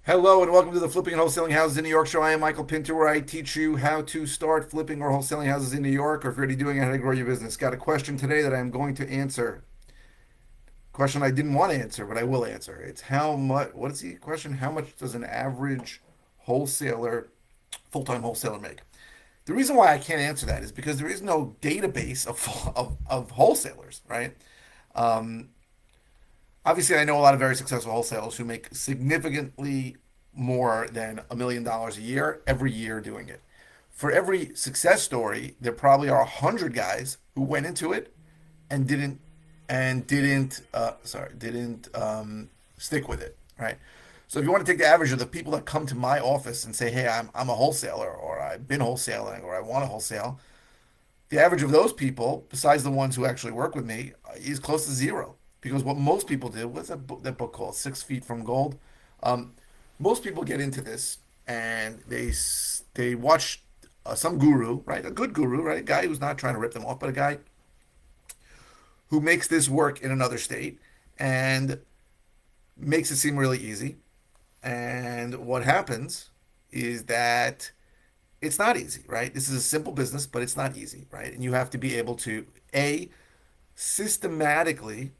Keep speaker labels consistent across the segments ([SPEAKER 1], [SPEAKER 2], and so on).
[SPEAKER 1] Hello and welcome to the Flipping and Wholesaling Houses in New York show. I am Michael Pinter, where I teach you how to start flipping or wholesaling houses in New York, or if you're already doing it, how to grow your business. Got a question today that I'm going to answer. Question I didn't want to answer, but I will answer. It's how much. What is the question? How much does an average wholesaler, full-time wholesaler make? The reason why I can't answer that is because there is no database of wholesalers, right? Um, Obviously, I know a lot of very successful wholesalers who make significantly more than $1 million a year every year doing it. For every success story, there probably are 100 guys who went into it and didn't stick with it, right? So if you want to take the average of the people that come to my office and say, "Hey, I'm a wholesaler," or "I've been wholesaling," or "I want to wholesale," the average of those people, besides the ones who actually work with me, is close to zero. Because what most people do, what's that book called? 6 Feet from Gold. Um, Most people get into this and they watch some guru, right? A good guru, right? A guy who's not trying to rip them off, but a guy who makes this work in another state and makes it seem really easy. And what happens is that it's not easy, right? This is a simple business, but it's not easy, right? And you have to be able to a systematically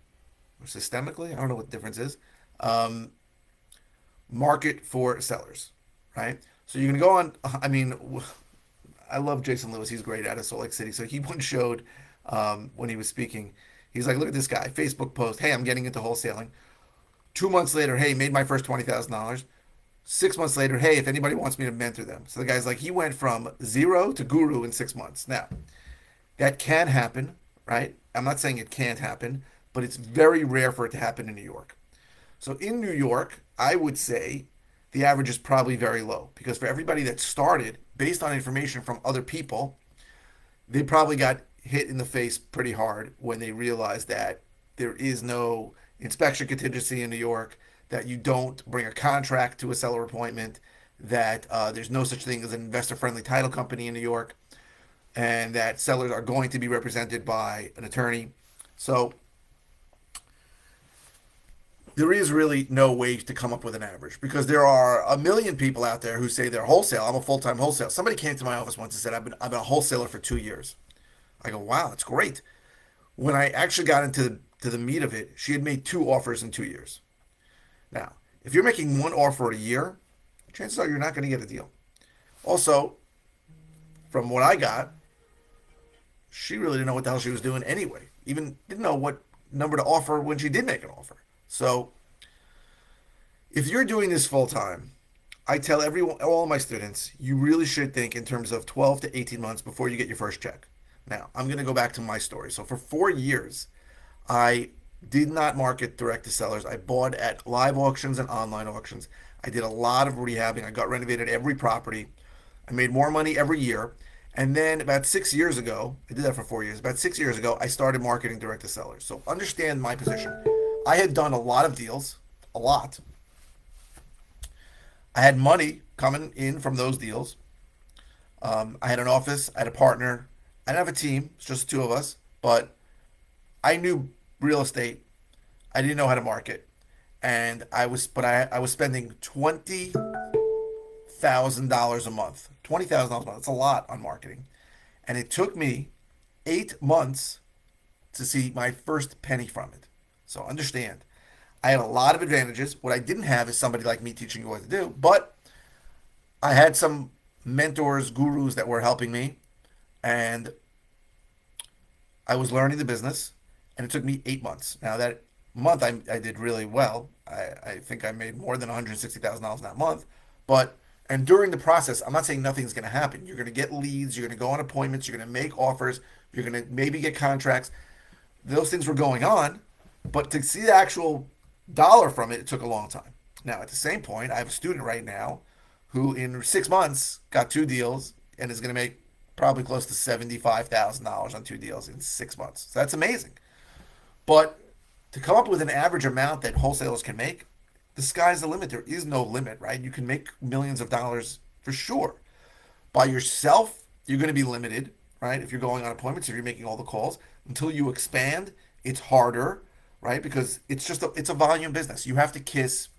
[SPEAKER 1] or systemically, I don't know what the difference is, um, market for sellers, right? So you can go on. I mean, I love Jason Lewis. He's great out of Salt Lake City. So he once showed when he was speaking, he's like, look at this guy, Facebook post, hey, I'm getting into wholesaling. 2 months later, hey, made my first $20,000. 6 months later, hey, if anybody wants me to mentor them. So the guy's like, he went from zero to guru in 6 months. Now, that can happen, right? I'm not saying it can't happen, but it's very rare for it to happen in New York. So in New York, I would say the average is probably very low because for everybody that started based on information from other people, they probably got hit in the face pretty hard when they realized that there is no inspection contingency in New York, that you don't bring a contract to a seller appointment, that there's no such thing as an investor friendly title company in New York, and that sellers are going to be represented by an attorney. So there is really no way to come up with an average because there are a million people out there who say they're wholesale. I'm a full-time wholesale. Somebody came to my office once and said, I've been a wholesaler for 2 years. I go, wow, that's great. When I actually got into the meat of it, she had made two offers in 2 years. Now, if you're making one offer a year, chances are you're not going to get a deal. Also, from what I got, she really didn't know what the hell she was doing anyway. Even didn't know what number to offer when she did make an offer. So if you're doing this full time, I tell everyone, all of my students, you really should think in terms of 12 to 18 months before you get your first check. Now, I'm going to go back to my story. So for 4 years, I did not market direct to sellers. I bought at live auctions and online auctions. I did a lot of rehabbing. I got renovated every property. I made more money every year. And then about 6 years ago, I did that for 4 years. About 6 years ago, I started marketing direct to sellers. So understand my position. I had done a lot of deals, a lot. I had money coming in from those deals. I had an office, I had a partner. I didn't have a team, it's just the two of us, but I knew real estate. I didn't know how to market. And I was spending $20,000 a month. $20,000 a month. That's a lot on marketing. And it took me 8 months to see my first penny from it. So understand, I had a lot of advantages. What I didn't have is somebody like me teaching you what to do, but I had some mentors, gurus that were helping me, and I was learning the business, and it took me 8 months. Now that month, I did really well. I think I made more than $160,000 that month, but and during the process, I'm not saying nothing's going to happen. You're going to get leads, you're going to go on appointments, you're going to make offers, you're going to maybe get contracts. Those things were going on, but to see the actual dollar from it, it took a long time. Now, at the same point, I have a student right now who in 6 months got two deals and is going to make probably close to $75,000 on two deals in 6 months. So that's amazing. But to come up with an average amount that wholesalers can make, the sky's the limit. There is no limit, right? You can make millions of dollars for sure. By yourself, you're going to be limited, right? If you're going on appointments, if you're making all the calls, until you expand, it's harder, right? Because it's a volume business. You have to kiss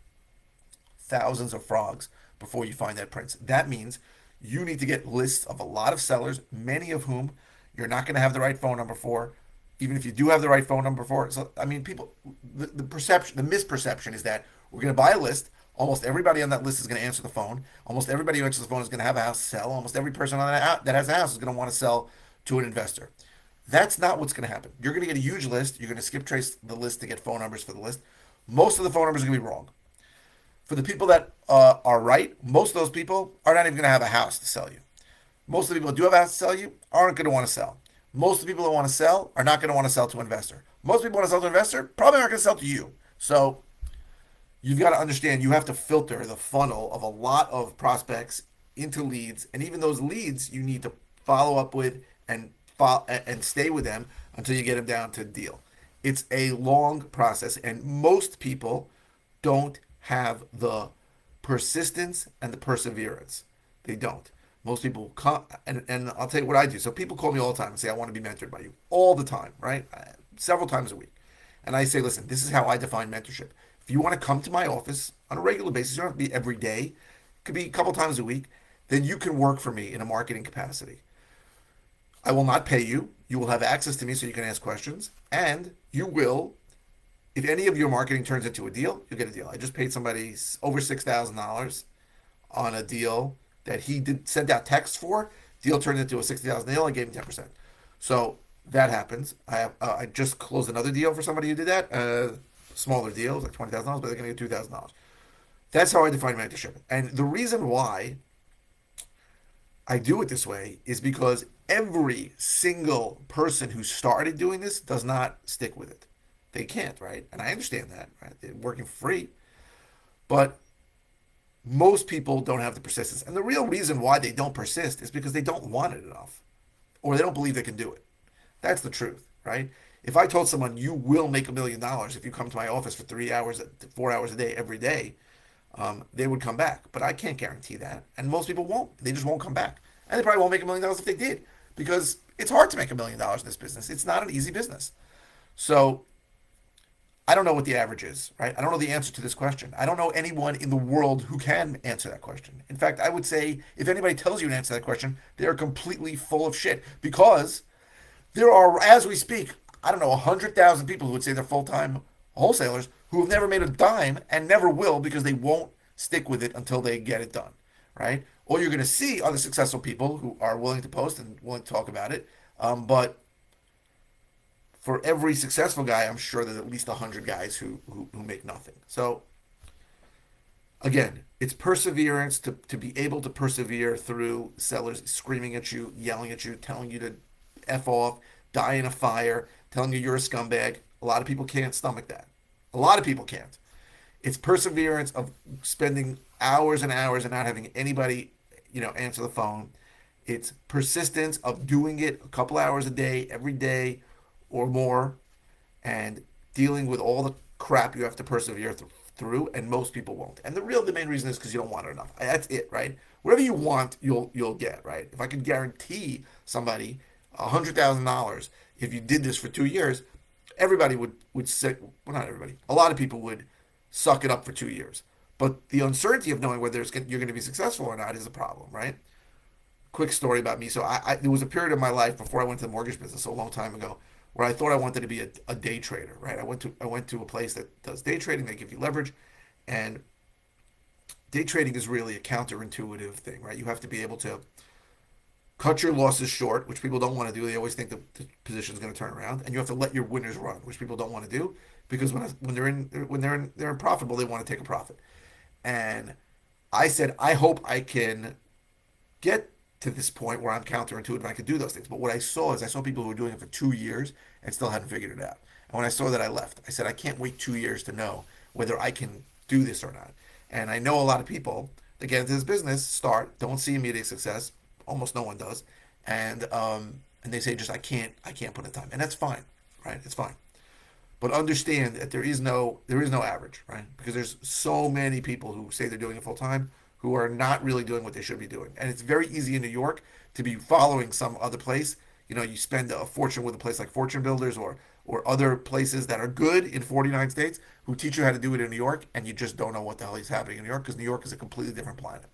[SPEAKER 1] thousands of frogs before you find that prince. That means you need to get lists of a lot of sellers, many of whom you're not going to have the right phone number for, even if you do have the right phone number for it. So, I mean, people, the perception, the misperception is that we're going to buy a list. Almost everybody on that list is going to answer the phone. Almost everybody who answers the phone is going to have a house to sell. Almost every person on that has a house is going to want to sell to an investor. That's not what's going to happen. You're going to get a huge list. You're going to skip trace the list to get phone numbers for the list. Most of the phone numbers are going to be wrong. For the people that are right, most of those people are not even going to have a house to sell you. Most of the people that do have a house to sell you aren't going to want to sell. Most of the people that want to sell are not going to want to sell to an investor. Most people want to sell to an investor probably aren't going to sell to you. So you've got to understand you have to filter the funnel of a lot of prospects into leads, and even those leads you need to follow up with and stay with them until you get them down to a deal. It's a long process, and most people don't have the persistence and the perseverance. They don't. Most people come, and I'll tell you what I do. So people call me all the time and say, I want to be mentored by you. All the time, right? Several times a week. And I say, listen, this is how I define mentorship. If you want to come to my office on a regular basis, you don't have to be every day. It could be a couple times a week. Then you can work for me in a marketing capacity. I will not pay you. You will have access to me so you can ask questions. And you will, if any of your marketing turns into a deal, you'll get a deal. I just paid somebody over $6,000 on a deal that he did send out text for. Deal turned into a $60,000 deal. I gave him 10%. So that happens. I just closed another deal for somebody who did that. Smaller deal, it was like $20,000, but they're going to get $2,000. That's how I define mentorship. And the reason why I do it this way is because every single person who started doing this does not stick with it. They can't, right? And I understand that, right? They're working for free. But most people don't have the persistence. And the real reason why they don't persist is because they don't want it enough, or they don't believe they can do it. That's the truth, right? If I told someone you will make $1,000,000 if you come to my office for 3 hours, 4 hours a day, every day, they would come back. But I can't guarantee that. And most people won't. They just won't come back. And they probably won't make $1,000,000 if they did, because it's hard to make $1,000,000 in this business. It's not an easy business. So I don't know what the average is, right? I don't know the answer to this question. I don't know anyone in the world who can answer that question. In fact, I would say if anybody tells you an answer to that question, they are completely full of shit, because there are, as we speak, I don't know, 100,000 people who would say they're full-time wholesalers who have never made a dime and never will, because they won't stick with it until they get it done, right? All you're going to see are the successful people who are willing to post and willing to talk about it. But for every successful guy, I'm sure there's at least 100 guys who make nothing. So again, it's perseverance to be able to persevere through sellers screaming at you, yelling at you, telling you to F off, die in a fire, telling you you're a scumbag. A lot of people can't stomach that. A lot of people can't. It's perseverance of spending hours and hours and not having anybody, answer the phone. It's persistence of doing it a couple hours a day, every day or more, and dealing with all the crap you have to persevere through, and most people won't. And the main reason is because you don't want it enough. That's it, right? Whatever you want, you'll get, right? If I could guarantee somebody $100,000 if you did this for 2 years, everybody would say, well, not everybody, a lot of people would suck it up for 2 years. But the uncertainty of knowing whether you're going to be successful or not is a problem, right? Quick story about me. So there was a period of my life before I went to the mortgage business a long time ago where I thought I wanted to be a day trader, right? I went to a place that does day trading. They give you leverage, and day trading is really a counterintuitive thing, right? You have to be able to cut your losses short, which people don't want to do. They always think the position is going to turn around, and you have to let your winners run, which people don't want to do, because when they're profitable, they want to take a profit. And I said, I hope I can get to this point where I'm counterintuitive and I could do those things. But what I saw people who were doing it for 2 years and still hadn't figured it out. And when I saw that, I left. I said, I can't wait 2 years to know whether I can do this or not. And I know a lot of people that get into this business, don't see immediate success. Almost no one does. And they say, I can't put in time. And that's fine, right? It's fine. But understand that there is no average, right? Because there's so many people who say they're doing it full time who are not really doing what they should be doing. And it's very easy in New York to be following some other place. You spend a fortune with a place like Fortune Builders or or other places that are good in 49 states who teach you how to do it in New York, and you just don't know what the hell is happening in New York because New York is a completely different planet.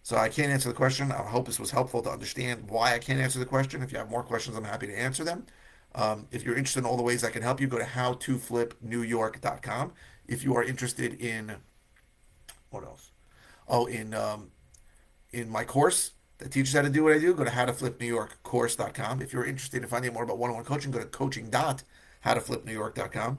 [SPEAKER 1] So I can't answer the question. I hope this was helpful to understand why I can't answer the question. If you have more questions, I'm happy to answer them. If you're interested in all the ways I can help you, go to howtoflipnewyork.com. If you are interested in what else? Oh, in my course that teaches how to do what I do, go to howtoflipnewyorkcourse.com. If you're interested in finding out more about one-on-one coaching, go to coaching.howtoflipnewyork.com.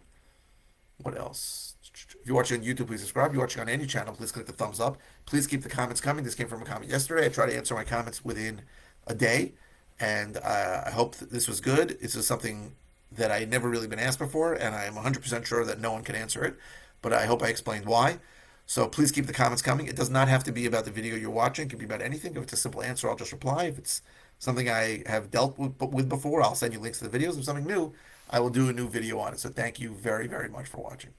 [SPEAKER 1] What else? If you're watching on YouTube, please subscribe. If you're watching on any channel, please click the thumbs up. Please keep the comments coming. This came from a comment yesterday. I try to answer my comments within a day, and I hope that this was good. This is something that I had never really been asked before, and I am 100% sure that no one can answer it, but I hope I explained why. So please keep the comments coming. It does not have to be about the video you're watching. It can be about anything. If it's a simple answer, I'll just reply. If it's something I have dealt with before, I'll send you links to the videos. If something new, I will do a new video on it. So thank you very, very much for watching.